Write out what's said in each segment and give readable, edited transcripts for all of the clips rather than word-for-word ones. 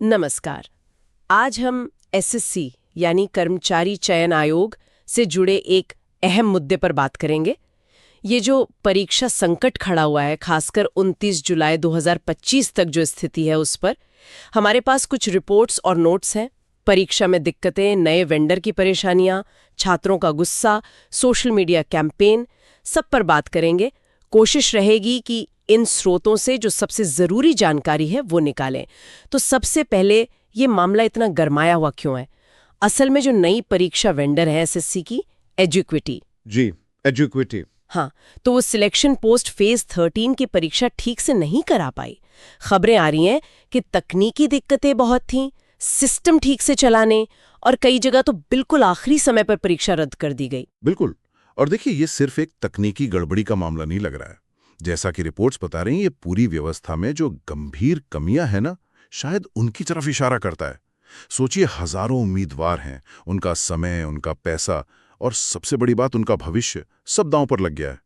नमस्कार। आज हम एसएससी यानी कर्मचारी चयन आयोग से जुड़े एक अहम मुद्दे पर बात करेंगे। ये जो परीक्षा संकट खड़ा हुआ है, खासकर 29 जुलाई 2025 तक जो स्थिति है उस पर हमारे पास कुछ रिपोर्ट्स और नोट्स हैं। परीक्षा में दिक्कतें, नए वेंडर की परेशानियां, छात्रों का गुस्सा, सोशल मीडिया कैंपेन, सब पर बात करेंगे। कोशिश रहेगी कि इन स्रोतों से जो सबसे जरूरी जानकारी है वो निकालें। तो सबसे पहले ये मामला इतना गरमाया हुआ क्यों है? असल में जो नई परीक्षा वेंडर है एसएससी की, एजुक्विटी। जी, एजुक्विटी। हाँ, तो वो सिलेक्शन पोस्ट फेज 13 की परीक्षा ठीक से नहीं करा पाई। खबरें आ रही हैं कि तकनीकी दिक्कतें बहुत थीं, सिस्टम ठीक से चलाने, और कई जगह तो बिल्कुल आखिरी समय पर परीक्षा रद्द कर दी गई। बिल्कुल। और देखिए, ये सिर्फ एक तकनीकी गड़बड़ी का मामला नहीं लग रहा है। जैसा कि रिपोर्ट्स बता रही हैं, ये पूरी व्यवस्था में जो गंभीर कमियां हैं ना, शायद उनकी तरफ इशारा करता है। सोचिए, हजारों उम्मीदवार हैं, उनका समय, उनका पैसा और सबसे बड़ी बात उनका भविष्य सब दांव पर लग गया है।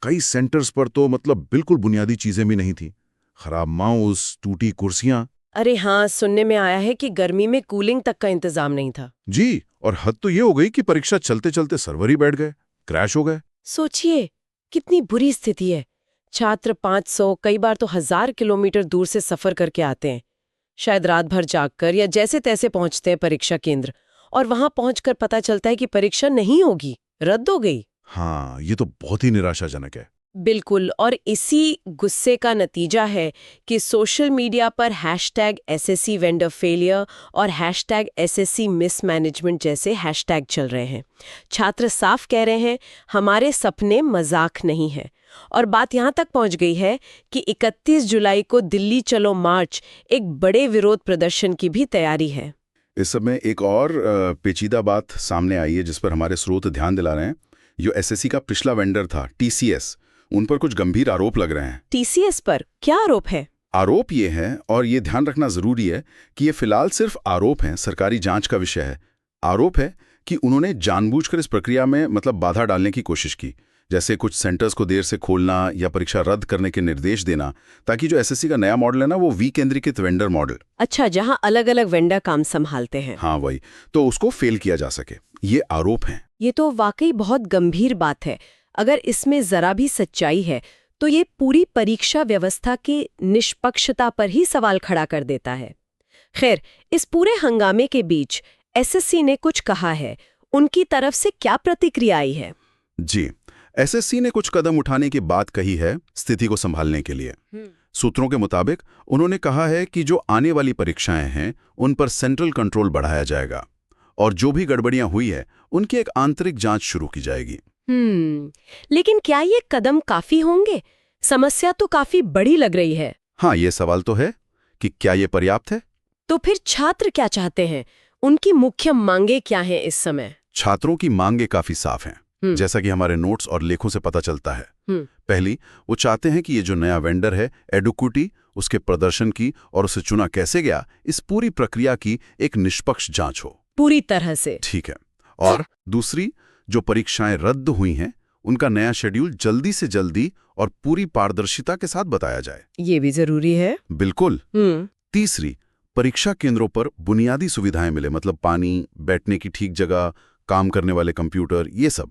कई सेंटर्स पर तो मतलब बिल्कुल बुनियादी चीजें भी नहीं थी। खराब माउस, टूटी कुर्सियां। अरे हाँ, सुनने में आया है कि गर्मी में कूलिंग तक का इंतजाम नहीं था। जी, और हद तो ये हो गई कि परीक्षा चलते चलते सर्वर ही बैठ गए, क्रैश हो गए। सोचिए कितनी बुरी स्थिति है। छात्र 500, कई बार तो 1000 किलोमीटर दूर से सफर करके आते हैं, शायद रात भर जागकर या जैसे तैसे पहुंचते हैं परीक्षा केंद्र, और वहां पहुंचकर पता चलता है कि परीक्षा नहीं होगी, रद्द हो गई। हाँ, ये तो बहुत ही निराशाजनक है। बिल्कुल, और इसी गुस्से का नतीजा है कि सोशल मीडिया पर #SSC वेंडर फेलियर और #SSC मिसमैनेजमेंट जैसे हैशटैग चल रहे हैं। छात्र साफ कह रहे हैं, हमारे सपने मजाक नहीं है। और बात यहाँ तक पहुँच गई है कि 31 जुलाई को दिल्ली चलो मार्च, एक बड़े विरोध प्रदर्शन की भी तैयारी है। इस समय एक और पेचीदा बात सामने आई है जिस पर हमारे स्रोत ध्यान दिला रहे हैं। जो एसएससी का पिछला वेंडर था, टीसीएस, उन पर कुछ गंभीर आरोप लग रहे हैं। टीसीएस पर क्या आरोप है? आरोप ये है, और ये ध्यान रखना जरूरी है कि ये फिलहाल सिर्फ आरोप हैं, सरकारी जांच का विषय है। आरोप है कि उन्होंने जानबूझकर इस प्रक्रिया में मतलब बाधा डालने की कोशिश की, जैसे कुछ सेंटर्स को देर से खोलना या परीक्षा रद्द करने के निर्देश देना, ताकि जो एसएससी का नया मॉडल है ना, वो विकेंद्रीकृत वेंडर मॉडल। अच्छा, जहां अलग अलग वेंडर काम संभालते हैं। हाँ वही, तो उसको फेल किया जा सके, ये आरोप हैं। ये तो वाकई बहुत गंभीर बात है। अगर इसमें जरा भी सच्चाई है तो ये पूरी परीक्षा व्यवस्था की निष्पक्षता पर ही सवाल खड़ा कर देता है। खैर, इस पूरे हंगामे के बीच एसएससी ने कुछ कहा है। उनकी तरफ से क्या प्रतिक्रिया आई है? जी, एसएससी ने कुछ कदम उठाने की बात कही है स्थिति को संभालने के लिए। सूत्रों के मुताबिक उन्होंने कहा है कि जो आने वाली परीक्षाएं हैं उन पर सेंट्रल कंट्रोल बढ़ाया जाएगा, और जो भी गड़बड़ियां हुई है उनकी एक आंतरिक जांच शुरू की जाएगी। लेकिन क्या ये कदम काफी होंगे? समस्या तो काफी बड़ी लग रही है। हाँ, ये सवाल तो है कि क्या ये पर्याप्त है। तो फिर छात्र क्या चाहते हैं? उनकी मुख्य मांगे क्या हैं इस समय? छात्रों की मांगे काफी साफ हैं, जैसा कि हमारे नोट्स और लेखों से पता चलता है। पहली, वो चाहते हैं कि ये जो नया वेंडर है एडुक्विटी, उसके प्रदर्शन की और उसे चुना कैसे गया, इस पूरी प्रक्रिया की एक निष्पक्ष जांच हो पूरी तरह से। ठीक है। और दूसरी, जो परीक्षाएं रद्द हुई हैं उनका नया शेड्यूल जल्दी से जल्दी और पूरी पारदर्शिता के साथ बताया जाए। ये भी जरूरी है। बिल्कुल। तीसरी, परीक्षा केंद्रों पर बुनियादी सुविधाएं मिले, मतलब पानी, बैठने की ठीक जगह, काम करने वाले कंप्यूटर, ये सब,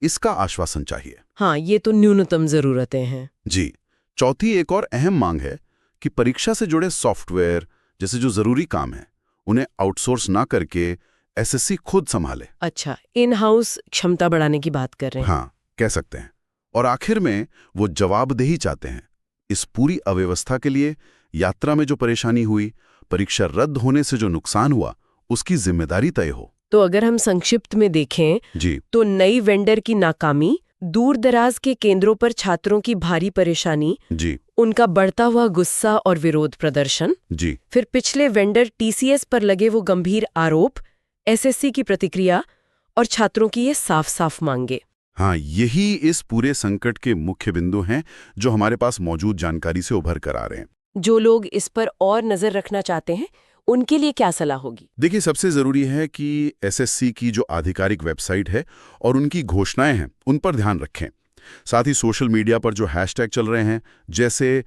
इसका आश्वासन चाहिए। हाँ, ये तो न्यूनतम जरूरतें हैं। जी। चौथी, एक और अहम मांग है कि परीक्षा से जुड़े सॉफ्टवेयर जैसे जो जरूरी काम है उन्हें आउटसोर्स ना करके एसएससी खुद संभाले। अच्छा, इन हाउस क्षमता बढ़ाने की बात कर रहे हैं। हाँ, कह सकते हैं। और आखिर में वो जवाबदेही चाहते हैं इस पूरी अव्यवस्था के लिए। यात्रा में जो परेशानी हुई, परीक्षा रद्द होने से जो नुकसान हुआ, उसकी जिम्मेदारी तय हो। तो अगर हम संक्षिप्त में देखें जी, तो नई वेंडर की नाकामी, दूर दराज के केंद्रों पर छात्रों की भारी परेशानी, जी, उनका बढ़ता हुआ गुस्सा और विरोध प्रदर्शन, जी, फिर पिछले वेंडर टीसीएस पर लगे वो गंभीर आरोप, एसएससी की प्रतिक्रिया और छात्रों की ये साफ साफ मांगे। हाँ, यही इस पूरे संकट के मुख्य बिंदु हैं जो हमारे पास मौजूद जानकारी से उभर कर आ रहे हैं। जो लोग इस पर और नजर रखना चाहते हैं उनके लिए क्या सलाह होगी? देखिए, सबसे जरूरी है कि एसएससी की जो आधिकारिक वेबसाइट है और उनकी घोषणाएं हैं उन पर ध्यान रखें। साथ ही सोशल मीडिया पर जो हैशटैग चल रहे हैं, जैसे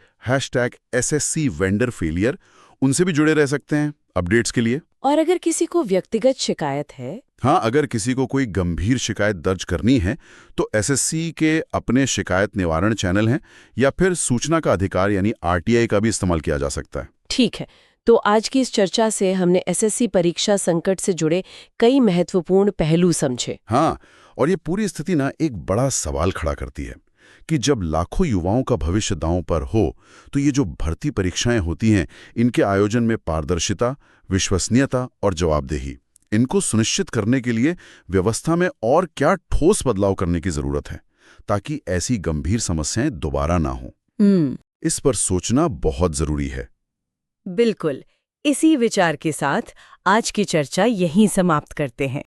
#SSC वेंडर फेलियर, उनसे भी जुड़े रह सकते हैं अपडेट्स के लिए। और अगर किसी को व्यक्तिगत शिकायत है, हाँ, अगर किसी को कोई गंभीर शिकायत दर्ज करनी है तो एसएससी के अपने शिकायत निवारण चैनल हैं या फिर सूचना का अधिकार यानी आरटीआई का भी इस्तेमाल किया जा सकता है। ठीक है। तो आज की इस चर्चा से हमने एसएससी परीक्षा संकट से जुड़े कई महत्वपूर्ण पहलू समझे। हाँ, और ये पूरी स्थिति ना एक बड़ा सवाल खड़ा करती है कि जब लाखों युवाओं का भविष्य दांव पर हो तो ये जो भर्ती परीक्षाएं होती हैं, इनके आयोजन में पारदर्शिता, विश्वसनीयता और जवाबदेही, इनको सुनिश्चित करने के लिए व्यवस्था में और क्या ठोस बदलाव करने की जरूरत है ताकि ऐसी गंभीर समस्याएं दोबारा ना हो। इस पर सोचना बहुत जरूरी है। बिल्कुल। इसी विचार के साथ आज की चर्चा यहीं समाप्त करते हैं।